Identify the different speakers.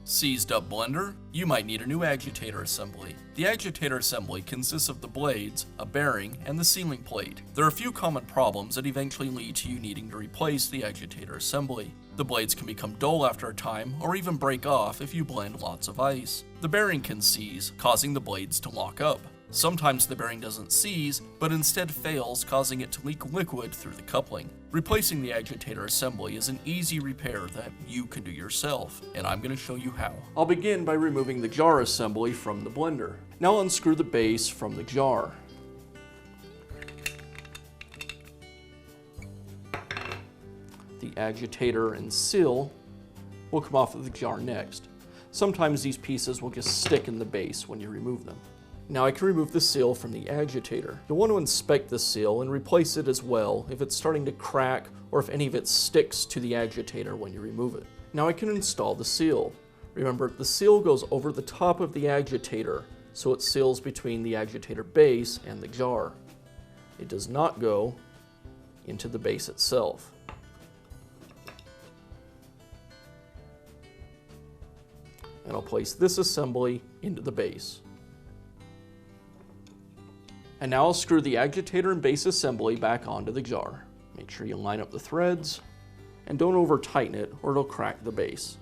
Speaker 1: Seized up blender? You might need a new agitator assembly. The agitator assembly consists of the blades, a bearing, and the sealing plate. There are a few common problems that eventually lead to you needing to replace the agitator assembly. The blades can become dull after a time, or even break off if you blend lots of ice. The bearing can seize, causing the blades to lock up. Sometimes the bearing doesn't seize, but instead fails, causing it to leak liquid through the coupling. Replacing the agitator assembly is an easy repair that you can do yourself, and I'm going to show you how. I'll begin by removing the jar assembly from the blender. Now unscrew the base from the jar. The agitator and seal will come off of the jar next. Sometimes these pieces will just stick in the base when you remove them. Now I can remove the seal from the agitator. You'll want to inspect the seal and replace it as well if it's starting to crack or if any of it sticks to the agitator when you remove it. Now I can install the seal. Remember, the seal goes over the top of the agitator, so it seals between the agitator base and the jar. It does not go into the base itself. And I'll place this assembly into the base. And now I'll screw the agitator and base assembly back onto the jar. Make sure you line up the threads and don't over tighten it or it'll crack the base.